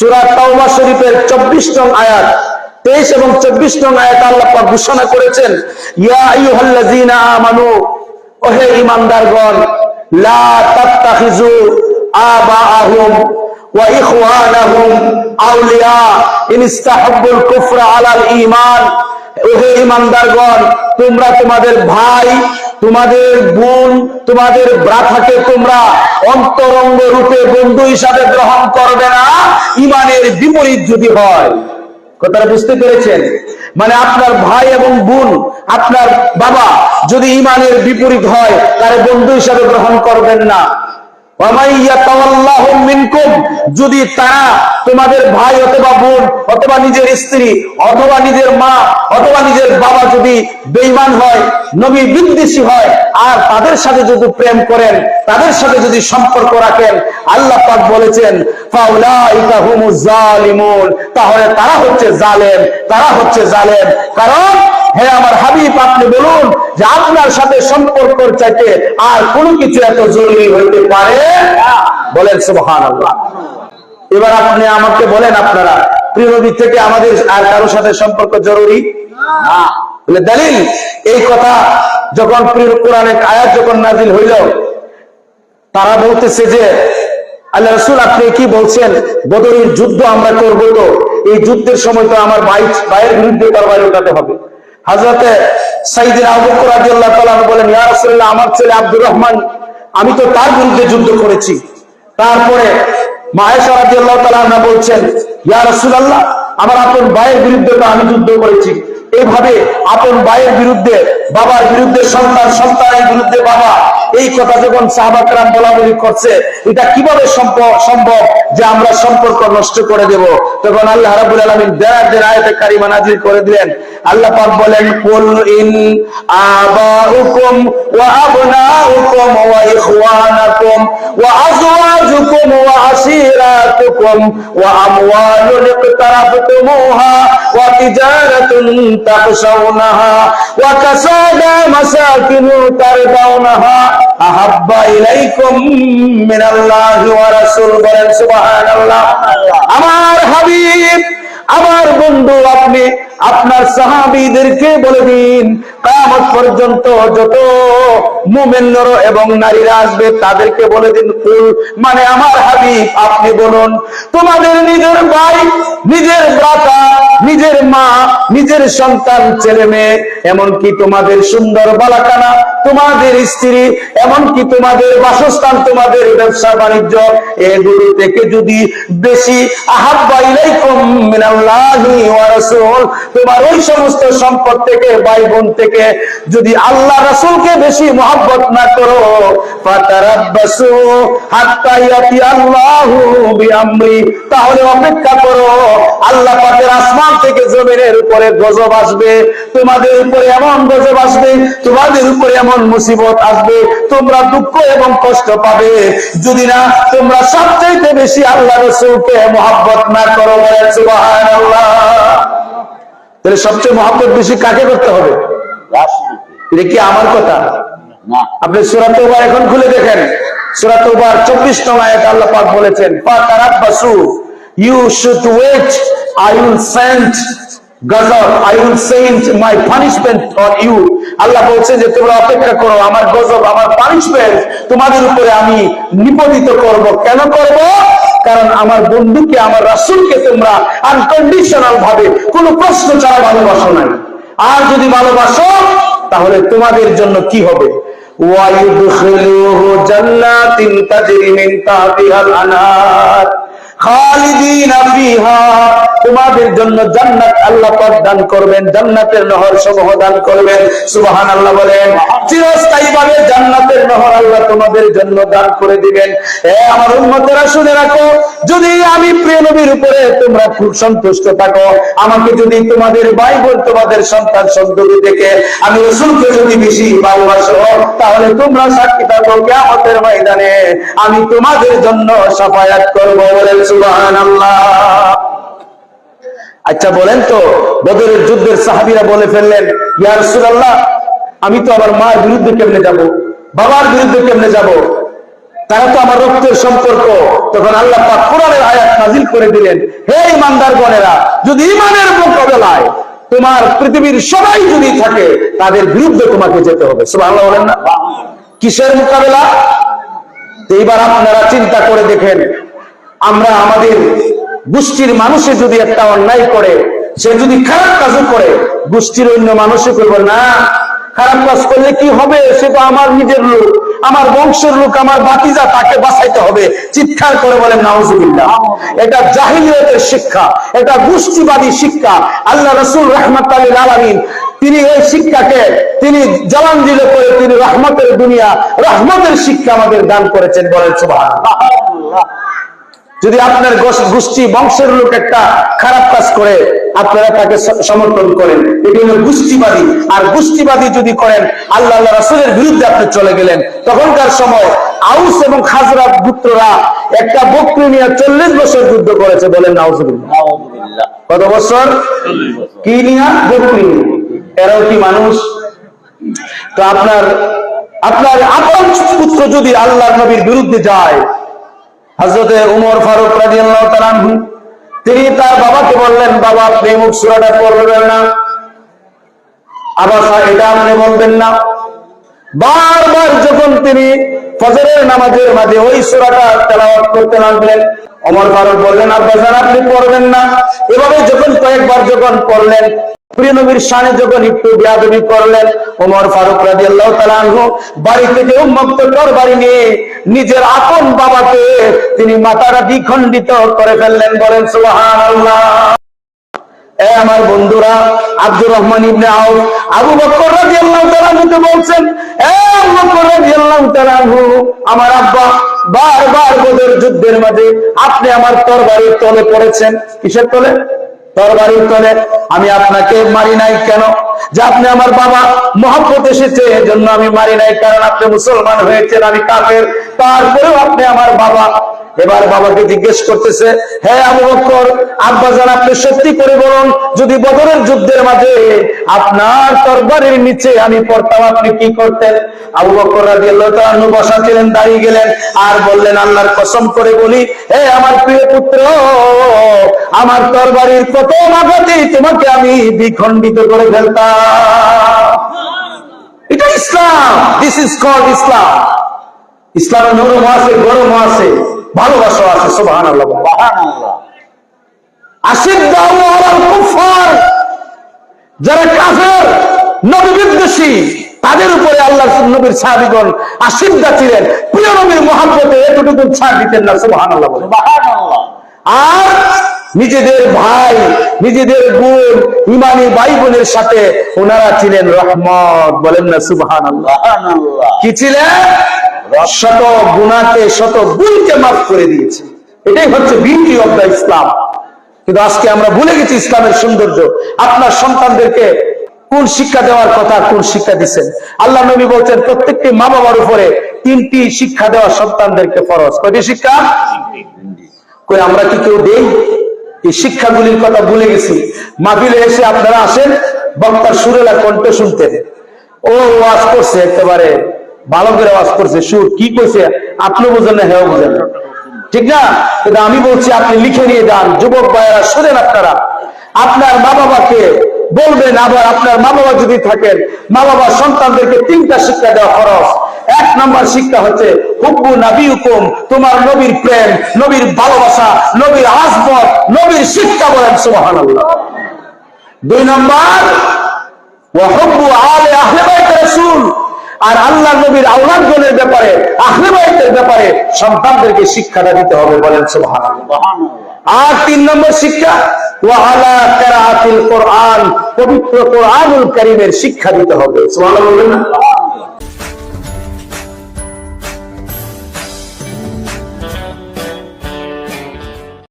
সূরা তাওবা শরীফের 24 নং আয়াত, 23 এবং 24 নং আয়াতে আল্লাহ পাক ঘোষণা করেছেন, ইয়া আইয়ুহাল্লাযীনা আমানু, ওহে ঈমানদারগণ, লা তাত্তাখিযু আবাআহুম ওয়া ইখওয়ানাহুম আউলিয়া ইন ইসতাহাব্বুল কুফরা আলাল ঈমান। ওহে ঈমানদারগণ, তোমরা তোমাদের ভাই, তোমাদের বোন, তোমাদের ভ্রাতাকে তোমরা অন্তরঙ্গ রূপে বন্ধু হিসাবে গ্রহণ করবে না ঈমানের বিপরীত যদি হয়। কথাটা বুঝতে পেরেছেন? মানে আপনার ভাই এবং বোন, আপনার বাবা যদি ঈমানের বিপরীত হয় তারে বন্ধু হিসাবে গ্রহণ করবেন না। যদি তারা তোমাদের ভাই অথবা বোন অথবা নিজের স্ত্রী অথবা নিজের মা অথবা নিজের বাবা যদি বেঈমান হয়, নবী বিদ্বেষী হয়, আর তাদের সাথে যদি প্রেম করেন, তাদের সাথে যদি সম্পর্ক রাখেন, আল্লাহ পাক বলেছেন ফাউলাইকা হুমুজ জালিমুন, তাহলে তারা হচ্ছে জালেম, তারা হচ্ছে জালেম। কারণ হে আমার হাবিব, আপনি বলুন যে আপনার সাথে সম্পর্কের চাইতে আর কোনো কিছু এত জরুরি হইতে পারে? বলেন সুবহানাল্লাহ। এবার আপনি আমাকে বলেন, আপনারা প্রিয় নবী থেকে আমাদের আর কারোর সাথে সম্পর্ক জরুরি না? বলে দলিল, এই কথা যখন প্রিয় কোরআনের আয়াত যখন নাজিল হইল, তারা বলতেছে যে আল্লাহ রাসূল আপনি কি বলছেন, বদরের যুদ্ধ আমরা করব, তো এই যুদ্ধের সময় তো আমার ভাইয়ের বিরুদ্ধে তরবারি উঠাতে হবে। হযরতে সাইয়েদনা আবু বকর রাদিয়াল্লাহু তাআলা বলেন, ইয়া রাসূলুল্লাহ, আমার ছেলে আব্দুর রহমান, আমি তো তার বিরুদ্ধে যুদ্ধ করেছি। তারপরে মা আয়েশা রাদিয়াল্লাহু তাআলা বলছেন, ইয়া রাসূলুল্লাহ, আমার আপন ভাইয়ের বিরুদ্ধে তো আমি যুদ্ধ করেছি। এইভাবে আপন ভাইয়ের বিরুদ্ধে, বাবার বিরুদ্ধে সন্তান, সন্তানের বিরুদ্ধে বাবা, এই কথা যখন সাহাবা কেরাম বলাবলি করছে, এটা কিভাবে সম্ভব যে আমরা সম্পর্ক নষ্ট করে দেব? তখন আল্লাহ রাব্বুল আলামিন দেড় আয়াতে কারিমা নাযিল করে দিলেন। আল্লাহ পাক বলেন, কুল ইন আবাউকুম ওয়া আবনাউকুম ওয়া ইখওয়ানাকুম ওয়া আজওয়াজুকুম ওয়া আশীরাতুকুম ওয়া আমওয়ালুন ইকতারাফতুমুহা ওয়া তিজারাতুন তাখশাউনাহা ওয়া কাসাদা মাসাকিনু তারদাউনাহা আহাব্বা ইলাইকুম মিনাল্লাহি ওয়া রাসূল। বলেন সুবহানাল্লাহ। আমার হাবিব, আমার বন্ধু, আপনি আপনার সাহাবীদেরকে বলে দিন, কিয়ামত পর্যন্ত যত মুমিন নর এবং নারীরা আসবে তাদেরকে বলে দিন, কুল মানে আমার হাবিব আপনি বলুন, তোমাদের নিজের ভাই, নিজের ভ্রাতা, নিজের মা, নিজের সন্তান, ছেলে মেয়ে, এমনকি তোমাদের সুন্দর বালাকানা, তোমাদের স্ত্রী, এমনকি তোমাদের বাসস্থান, তোমাদের ব্যবসা বাণিজ্য, এগুলো থেকে যদি বেশি আহাব্বা ইলাইকুম মিনাল্লাহি ওয়া রাসূল, তোমার ওই সমস্ত সম্পদ থেকে, ভাই বোন থেকে যদি আল্লাহ রাসূলকে বেশি মহব্বত না করো, ফাতারাব্বাসু হাত্তা ইয়াতি আল্লাহু বিআমরি, তাহলে অপেক্ষা করো, আল্লাহ পাকের আসমান থেকে জমিনের উপরে গজব আসবে, তোমাদের উপরে এমন গজব আসবে, তোমাদের উপরে এমন মুসিবত আসবে, তোমরা দুঃখ এবং কষ্ট পাবে যদি না তোমরা সবচেয়ে বেশি আল্লাহ রাসূলকে মহব্বত না করো। বলেন সুবহানাল্লাহ। তাহলে সবচেয়ে মহব্বত বেশি কাকে করতে হবে? এটা কি আমার কথা? আপনি সূরা তাওবা এখন খুলে দেখেন, সূরা তাওবার 24 নং আয়াতে আল্লাহ পাক বলেছেন, ফাতারাব্বাসু, you should wait, I will send গজব, I will send my punishment on you। আল্লাহ বলছেন যে তোমরা অপেক্ষা করো, আমার গজব, আমার পানিশমেন্ট তোমাদের উপরে আমি নিপতিত করব। কেন করব? কারণ আমার বন্ধুকে, আমার রাসূলকে তোমরা আনকন্ডিশনাল ভাবে কোনো প্রশ্ন ছাড়া ভালোবাসো না। আর যদি ভালোবাসো তাহলে তোমাদের জন্য কি হবে? ওয়া ইউদখিলুহু জান্নাতিন তাজরি মিন তাহতিহাল আনহার খালিদিনা ফিহা, তোমাদের জন্য জান্নাত আল্লাহ পাক দান করবেন, জান্নাতের নহর সমূহ দান করবেন। সুবহানাল্লাহ বলেন। চিরস্থায়ী ভাবে জান্নাতের নহর আল্লাহ তোমাদের জন্য দান করে দিবেন। আমার উম্মতেরা শুনে রাখো, যদি আমি প্রিয় নবীর উপরে তোমরা খুব সন্তুষ্ট থাকো, আমাকে যদি তোমাদের ভাই বোন, তোমাদের সন্তান সন্ততি থেকে আমি রাসূলকে যদি বেশি ভালোবাসো, তাহলে তোমরা সাক্ষী থাকো, কিয়ামতের ময়দানে আমি তোমাদের জন্য শাফায়াত করব। বলেন সুবহানাল্লাহ। আচ্ছা বলেন তো, বদরের যুদ্ধের সাহাবীরা বলে ফেললেন, ইয়া রাসূলুল্লাহ, আমি তো আমার মার বিরুদ্ধে কেমনে যাব, বাবার বিরুদ্ধে কেমনে যাব? তারা তো আমার রক্তের সম্পর্ক। তখন আল্লাহ পাক কোরআনের আয়াত নাযিল করে দিলেন, হে ঈমানদারগণেরা, যদি ঈমানের মোকাবেলায় তোমার পৃথিবীর সবাই যদি থাকে, তাদের বিরুদ্ধে তোমাকে যেতে হবে। সুবহানাল্লাহ বলেন না? কিসের মোকাবেলা? এইবার আপনারা চিন্তা করে দেখেন, আমরা আমাদের গোষ্ঠীর মানুষে যদি একটা অন্যায় করে, সে যদি খারাপ কাজও করে, গোষ্ঠীর অন্য মানুষে করবো না, খারাপ কাজ করলে কি হবে, সে তো আমার নিজের লোক, আমার বংশের লোক, আমার ভাতিজা, তাকে বাঁচাইতে হবে, চিৎকার করে বলেন নাউজুবিল্লাহ। এটা জাহিলিয়াতের শিক্ষা, এটা গোষ্ঠীবাদী শিক্ষা। আল্লাহ রাসূল রাহমাতুল লিল আলামিন তিনি এই শিক্ষাকে তিনি জলাঞ্জলি করে তিনি রহমতের দুনিয়া, রহমতের শিক্ষা আমাদের দান করেছেন। বলেন সুবহানাল্লাহ। যদি আপনার গোষ্ঠী বংশের লোক একটা খারাপ কাজ করে, আপনারা তাকে সমর্থন করেন, এটি হলো গোষ্ঠীবাদী। আর গোষ্ঠীবাদী যদি করেন, আল্লাহ রাসূলের বিরুদ্ধে আপনি চলে গেলেন। তখনকার সময় আউস এবং খাজরাজ গোত্ররা একটা বকরি নিয়ে 40 বছর যুদ্ধ করেছে। বলেন নাউজুবিল্লাহ। কত বছর? কি নিয়ে? বকরি। এরাও কি মানুষ? তো আপনার আপন পুত্র যদি আল্লাহর নবীর বিরুদ্ধে যায়, হযরতে ওমর ফারুক রাদিয়াল্লাহু তাআলা আনহু তিনি তার বাবাকে বললেন, বাবা আপনি মুখ সূরাটা পড়বেন না, আবাসা এটা আপনি বলবেন না। বারবার যখন তিনি ফজরের নামাজের মাঝে ওই সূরাটা তেলাওয়াত করতে লাগলেন, ওমর ফারুক বললেন, আব্বাজান আপনি পড়বেন না। এভাবে যখন কয়েকবার যখন পড়লেন, প্রিয় নবীর শানে যখন একটু বেয়াদবি করলেন, ওমর ফারুক রাদিয়াল্লাহু তাআলা আনহু বাড়ি থেকে উন্মুক্ত তরবারি নিয়ে নিজের আপন বাবাকে তিনি মাথাটা দ্বিখণ্ডিত করে ফেললেন। বলেন সুবহানাল্লাহ। আমার বন্ধুরা, আব্দুর রহমান ইবনে আউফ আবু বকর রাদিয়াল্লাহু তাআলা আনহু বলছেন, আবু বকর রাদিয়াল্লাহু তাআলা আনহু, আমার আব্বা বারবার বদর যুদ্ধের মাঝে আপনি আমার তরবারির তলে পড়েছেন। কিসের তলে? তরবারির তলে। আমি আপনাকে মারি নাই কেন? যে আপনি আমার বাবা, মহব্বত এসেছে এজন্য আমি মারি নাই, কারণ আপনি মুসলমান হয়েছেন, আমি কাফের, তারপরেও আপনি আমার বাবা। এবার বাবাকে জিজ্ঞেস করতেছে, হে আবু বকর, আব্বাজান আপনি সত্যি করে বলুন, যদি বদরের যুদ্ধের মাঝে আপনার তরবারির নিচে আমি পড়তাম, আপনি কি করতেন? আবু বকর রাদিয়াল্লাহু তাআলা আনহু বসা ছিলেন, দাঁড়িয়ে গেলেন আর বললেন, আল্লাহর কসম করে বলি, হে আমার প্রিয় পুত্র, আমার তরবারির কত আঘাতে তোমাকে আমি দ্বিখণ্ডিত করে ফেলতাম। এটা ইসলাম। দিস ইজ কল্ড ইসলাম। ইসলামের নরম আছে, গরম আছে, ভালোবাসা আছে। সুবহানাল্লাহ। আশিদ্দাউ আলাল কুফার, যারা কাফের, নবী বিদ্বেষী, তাদের উপরে আল্লাহর নবীর সাহাবীগণ আশিদ্দা ছিলেন। প্রিয় নবীর মহব্বতে এতটুকু ছাড় দিতেন না। সুবহানাল্লাহ। আর নিজেদের ভাই, নিজেদের বোন, ইমানি ভাই বোনের সাথে ওনারা ছিলেন রহমত। বলেন না সুবহানাল্লাহ। কি ছিলেন? শত গুনাহকে শত গুণকে মাফ করে দিয়েছে। এটাই হচ্ছে বিউটি অফ দা ইসলাম। কিন্তু আজকে আমরা ভুলে গেছি ইসলামের সৌন্দর্য। আপনার সন্তানদেরকে কোন শিক্ষা দেওয়ার কথা, কোন শিক্ষা দিচ্ছেন? আল্লাহ নবী বলছেন, প্রত্যেকটি মা বাবার উপরে 3টি শিক্ষা দেওয়া সন্তানদেরকে ফরজ। কয়টি শিক্ষা? কই আমরা কি কেউ দেই? এই শিক্ষাগুলির কথা ভুলে গেছি। মাহফিলে এসে আপনারা আসেন, বক্তার সুরেলা কণ্ঠ শুনতেন, ও ওয়াজ করছে, একেবারে ভালো করে ওয়াজ করছে, সুর কি কইছে আপনি বুঝেন না, হেও বুঝেন না, ঠিক না? কিন্তু আমি বলছি আপনি লিখে নিয়ে যান, যুবক ভাইয়েরা শুনেন, আপনারা আপনার মা বাবাকে বলবেন। আবার আপনার মা বাবা যদি থাকেন, মা বাবা সন্তানদেরকে 3টা শিক্ষা দেওয়া খরচ। 1 নম্বর শিক্ষা হচ্ছে হুব্বু নাবিয়ুকুম, তোমার নবীর প্রেম, নবীর ভালোবাসা, নবীর আজমত, নবীর শিক্ষা। বলেন সুবহানাল্লাহ। 2 নম্বর ওয়া হুব্বু আহলে বাইত রাসূল, আর আল্লাহ নবীর আওলাদগণের ব্যাপারে, আহলে বাইতের ব্যাপারে সন্তানদেরকে শিক্ষাটা দিতে হবে। বলেন সুবহানাল্লাহ। আর 3 নম্বর শিক্ষা ওয়া আলা কিরাআতিল কোরআন, পবিত্র কোরআনুল কারীমের শিক্ষা দিতে হবে। সুবহানাল্লাহ।